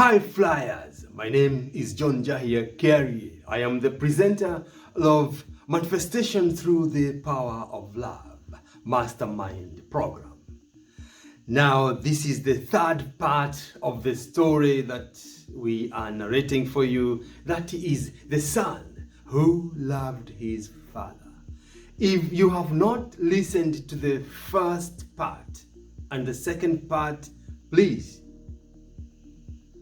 Hi Flyers, my name is John Jahia Kerry. I am the presenter of Manifestation Through the Power of Love Mastermind Program. Now, this is the third part of the story that we are narrating for you. That is the son who loved his father. If you have not listened to the first part and the second part, please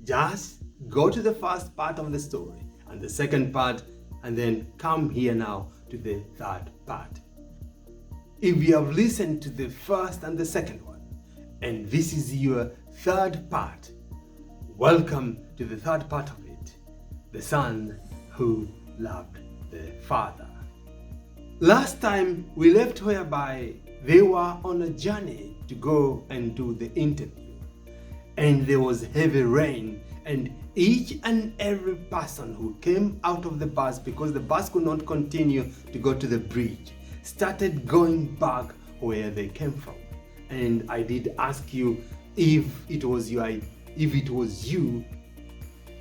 just go to the first part of the story and the second part, and then come here now to the third part. If you have listened to the first and the second one, and this is your third part, welcome to the third part of it, the son who loved the father. Last time we left whereby they were on a journey to go and do the interview, and there was heavy rain, and each and every person who came out of the bus, because the bus could not continue to go to the bridge, started going back where they came from. And I did ask you if it was you,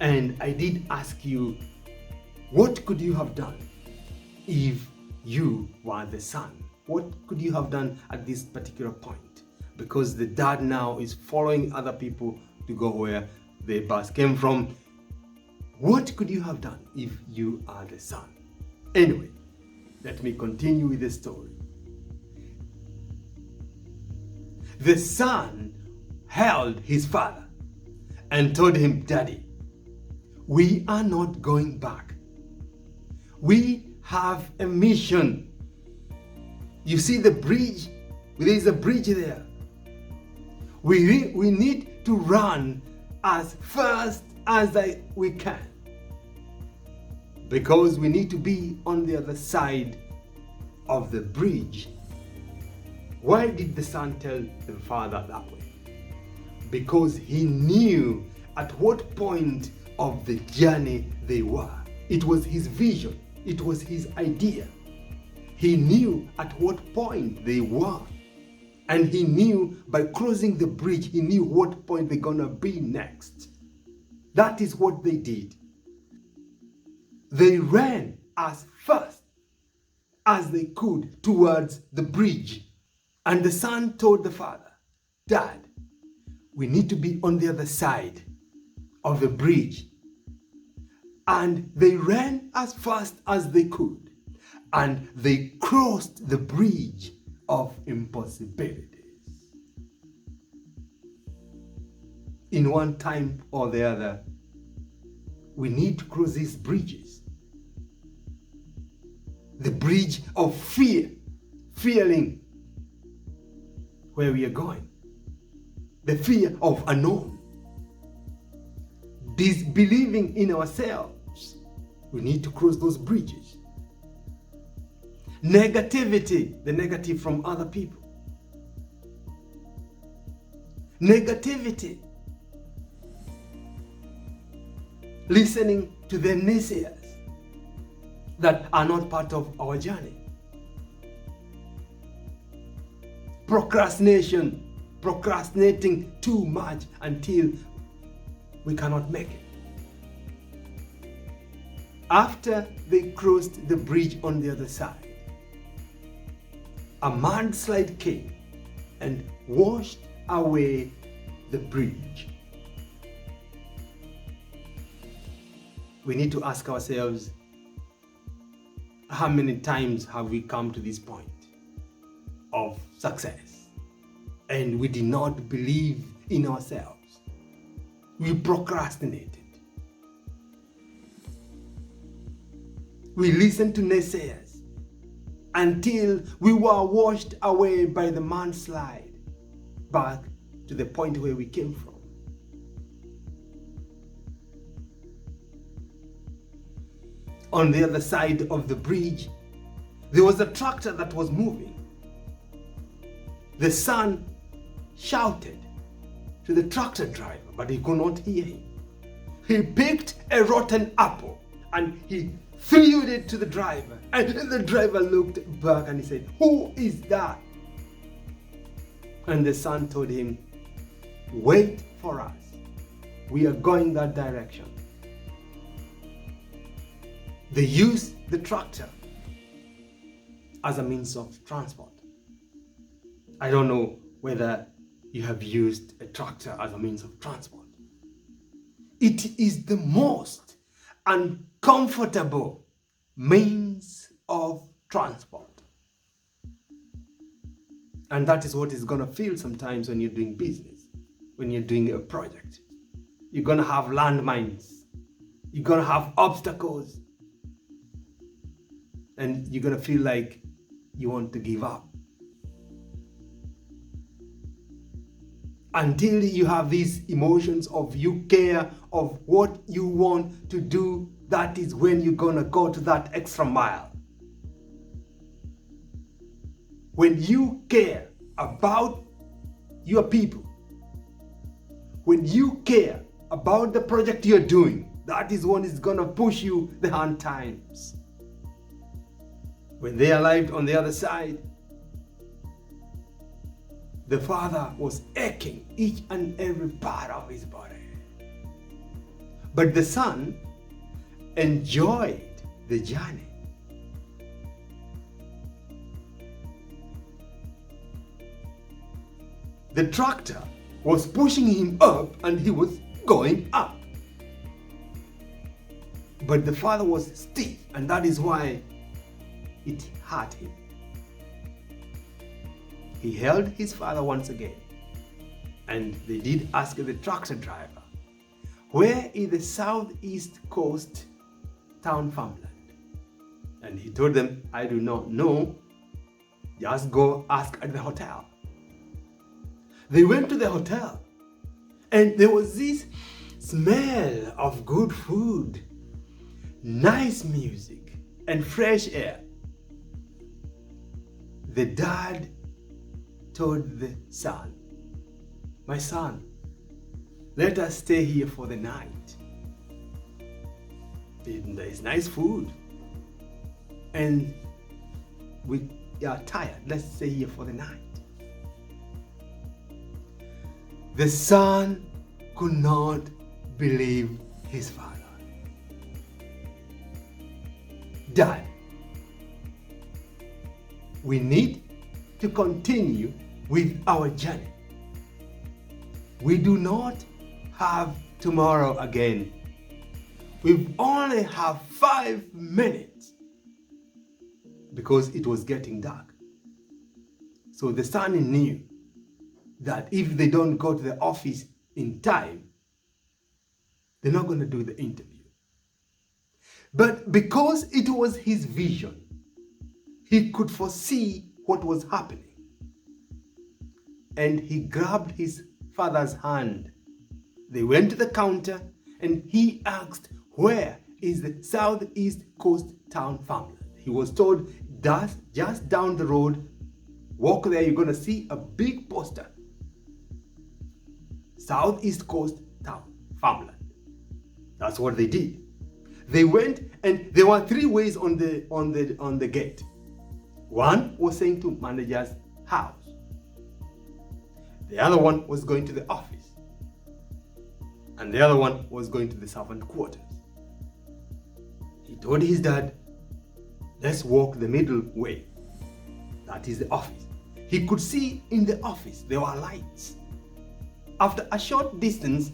and I did ask you, what could you have done if you were the son? What could you have done at this particular point? Because the dad now is following other people to go where the bus came from. What could you have done if you are the son? Anyway, let me continue with the story. The son held his father and told him, "Daddy, we are not going back. We have a mission. You see the bridge? There is a bridge there. We need to run as fast as we can, because we need to be on the other side of the bridge." Why did the son tell the father that way? Because he knew at what point of the journey they were. It was his vision. It was his idea. He knew at what point they were. And he knew by crossing the bridge, he knew what point they're gonna be next. That is what they did. They ran as fast as they could towards the bridge. And the son told the father, "Dad, we need to be on the other side of the bridge." And they ran as fast as they could. And they crossed the bridge of impossibilities. In one time or the other, we need to cross these bridges. The bridge of fear, fearing where we are going. The fear of unknown. Disbelieving in ourselves. We need to cross those bridges. Negativity, the negative from other people. Negativity. Listening to the naysayers that are not part of our journey. Procrastination, procrastinating too much until we cannot make it. After they crossed the bridge on the other side, a mudslide came and washed away the bridge. We need to ask ourselves, how many times have we come to this point of success and we did not believe in ourselves? We procrastinated. We listened to naysayers until we were washed away by the mudslide back to the point where we came from. On the other side of the bridge, there was a tractor that was moving. The son shouted to the tractor driver, but he could not hear him. He picked a rotten apple and he threw it to the driver. And the driver looked back and he said, "Who is that?" And the son told him, "Wait for us. we are going that direction. They use the tractor as a means of transport. I don't know whether you have used a tractor as a means of transport. It is the most uncomfortable means of transport. And that is what it's going to feel sometimes when you're doing business, when you're doing a project. You're going to have landmines. You're going to have obstacles. And you're going to feel like you want to give up. Until you have these emotions of you care of what you want to do, that is when you're going to go to that extra mile. When you care about your people, when you care about the project you're doing, that is when it's going to push you the hard times. When they arrived on the other side, the father was aching each and every part of his body. But the son enjoyed the journey. The tractor was pushing him up and he was going up. But the father was stiff, and that is why it hurt him. He held his father once again, and they did ask the tractor driver, where is the southeast coast town farmland? And he told them, I do not know, just go ask at the hotel. They went to the hotel, and there was this smell of good food, nice music, and fresh air. The dad told the son, my son, let us stay here for the night. There is nice food, and we are tired. Let's stay here for the night. The son could not believe his father. Dad, we need to continue with our journey. We do not have tomorrow again. We only have 5 minutes because it was getting dark. So the son knew that if they don't go to the office in time, they're not going to do the interview. But because it was his vision, he could foresee what was happening. And he grabbed his father's hand. They went to the counter and he asked, where is the southeast coast town farmland? He was told, that's just down the road. Walk there, you're going to see a big poster. Southeast coast town farmland. That's what they did. They went, and there were 3 ways on the gate. One was saying to manager's house. The other one was going to the office. And the other one was going to the servant quarters. He told his dad, let's walk the middle way. That is the office. He could see in the office there were lights. After a short distance,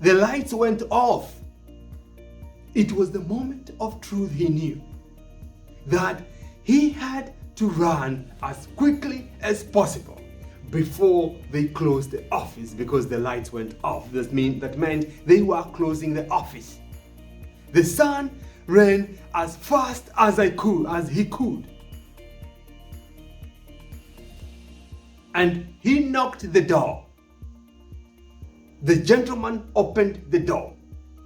the lights went off. It was the moment of truth. He knew that he had to run as quickly as possible before they closed the office, because the lights went off. That meant they were closing the office. The son ran as fast as he could. And he knocked the door. The gentleman opened the door,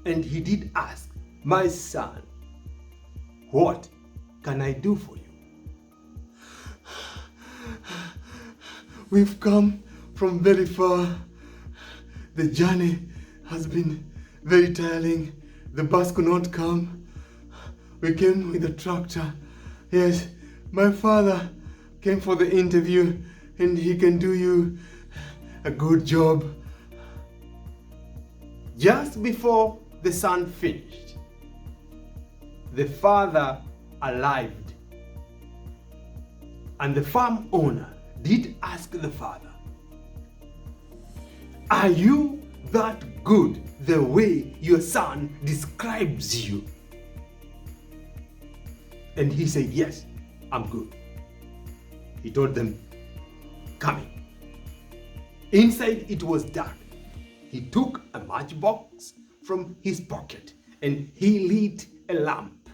and he did ask, my son, what can I do for you? We've come from very far. The journey has been very tiring. The bus could not come. We came with a tractor. Yes, my father came for the interview, and he can do you a good job. Just before the son finished, the father arrived, and the farm owner did ask the father, "Are you that good the way your son describes you?" And he said, "Yes, I'm good." He told them, "Come in." Inside it was dark. He took a matchbox from his pocket and he lit a lamp.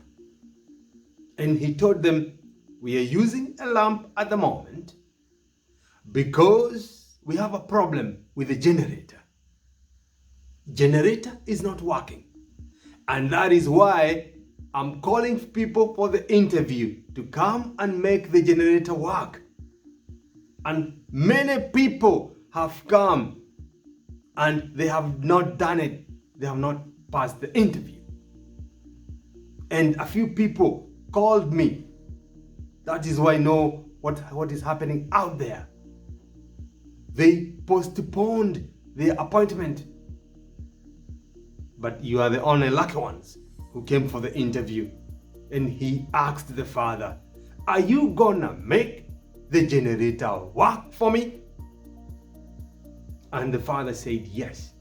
And he told them, "We are using a lamp at the moment because we have a problem with the generator. Generator is not working. And that is why I'm calling people for the interview to come and make the generator work. And many people have come and they have not done it. They have not passed the interview. And a few people called me. That is why I know what is happening out there. They postponed their appointment. But you are the only lucky ones who came for the interview." And he asked the father, "Are you gonna make the generator work for me?" And the father said, "Yes,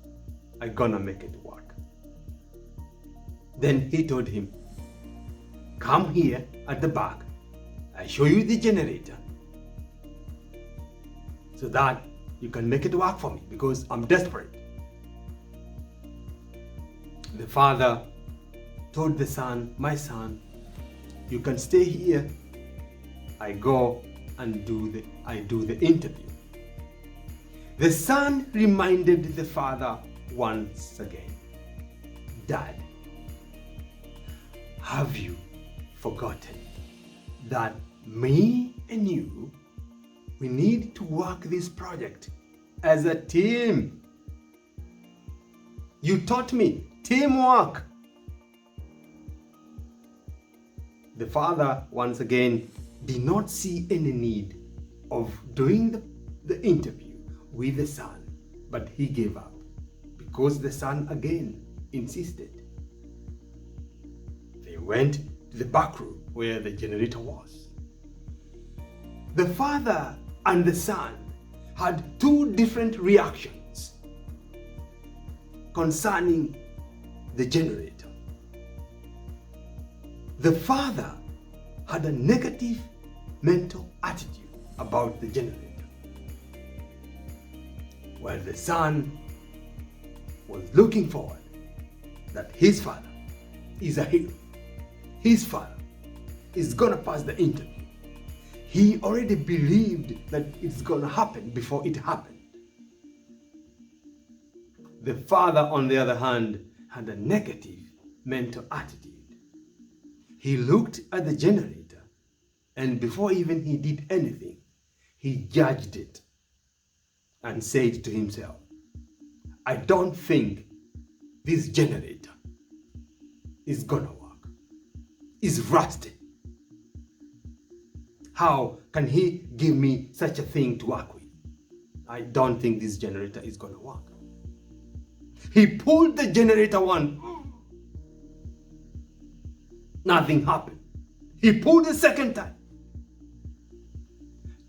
I'm gonna make it work." Then he told him, "Come here at the back. I show you the generator so that you can make it work for me because I'm desperate." The father told the son, "My son, you can stay here. I go and do the interview." The son reminded the father once again, "Dad, have you forgotten that me and you, we need to work this project as a team? You taught me teamwork." The father once again did not see any need of doing the interview with the son, but he gave up because the son again insisted. They went to the back room where the generator was. The father and the son had two different reactions concerning the generator. The father had a negative mental attitude about the generator, while the son was looking forward that his father is a hero. His father is gonna pass the interview. He already believed that it's gonna happen before it happened. The father, on the other hand, had a negative mental attitude. He looked at the generator, and before even he did anything, he judged it and said to himself, "I don't think this generator is gonna work. It's rusted. How can he give me such a thing to work with? I don't think this generator is gonna work." He pulled the generator one. Nothing happened. He pulled the second time.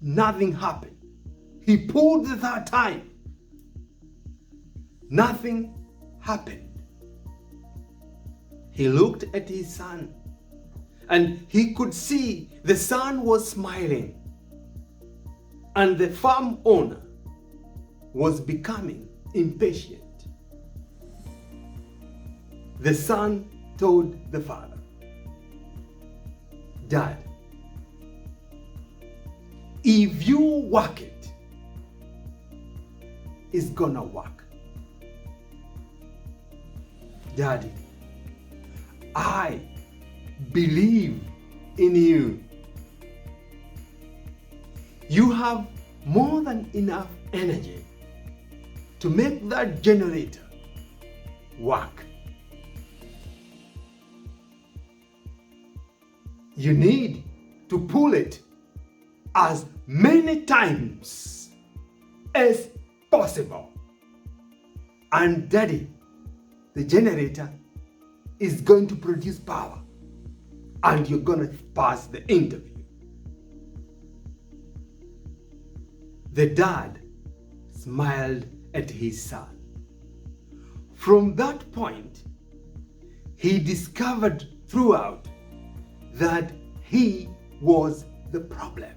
Nothing happened. He pulled the third time. Nothing happened. He looked at his son and he could see the son was smiling and the farm owner was becoming impatient. The son told the father, "Dad, if you work it, it's gonna work. Daddy, I believe in you. You have more than enough energy to make that generator work. You need to pull it as many times as possible. And Daddy, the generator is going to produce power and you're going to pass the interview. The dad smiled at his son. From that point, he discovered throughout that he was the problem.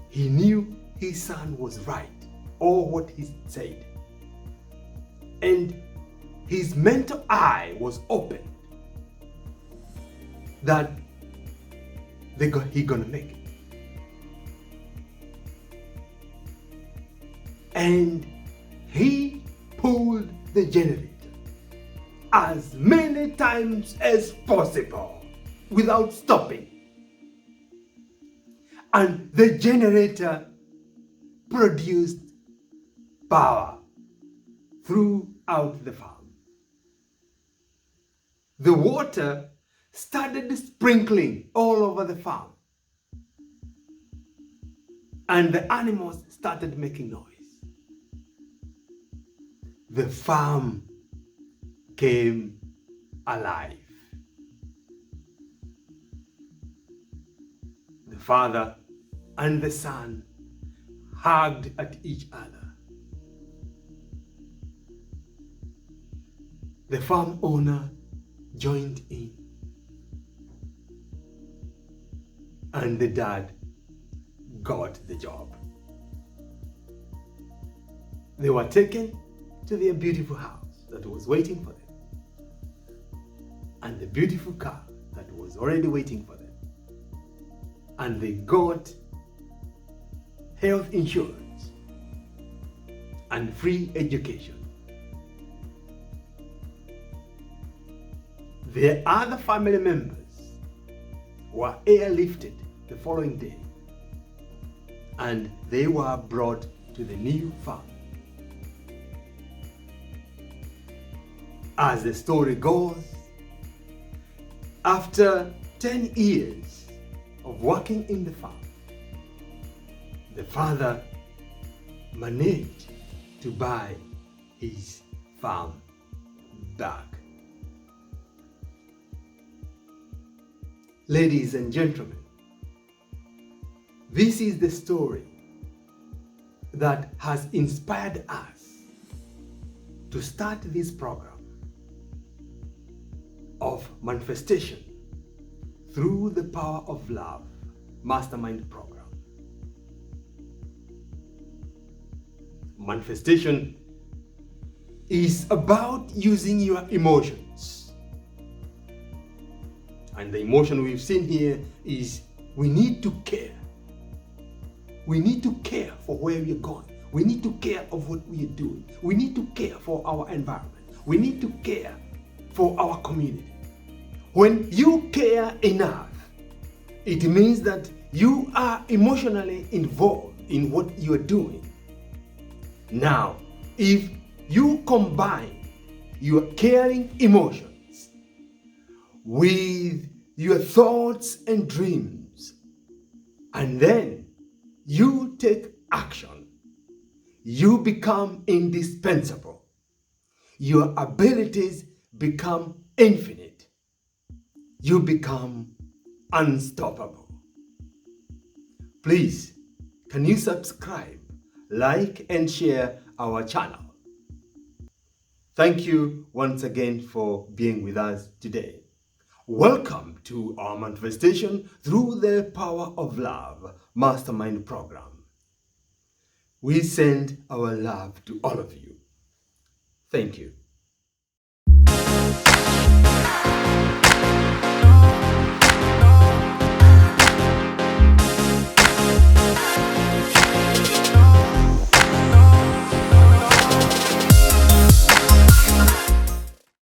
He knew his son was right, or what he said. And his mental eye was opened that he gonna make it. And he pulled the generator as many times as possible without stopping. And the generator produced power throughout the farm. The water started sprinkling all over the farm. And the animals started making noise. The farm came alive. The father and the son hugged at each other. The farm owner joined in, and the dad got the job. They were taken to their beautiful house that was waiting for them, and the beautiful car that was already waiting for them. And they got health insurance and free education. Their other family members were airlifted the following day, and they were brought to the new farm. As the story goes, after 10 years of working in the farm, the father managed to buy his farm back. Ladies and gentlemen, this is the story that has inspired us to start this program of manifestation through the power of love mastermind program. Manifestation is about using your emotions. And the emotion we've seen here is we need to care. We need to care for where we're going. We need to care of what we are doing. We need to care for our environment. We need to care for our community. When you care enough, it means that you are emotionally involved in what you are doing. Now, if you combine your caring emotions with your thoughts and dreams, and then you take action, you become indispensable. Your abilities become infinite. You become unstoppable. Please, can you subscribe, like, and share our channel? Thank you once again for being with us today. Welcome to our manifestation through the power of love mastermind program. We send our love to all of you. Thank you.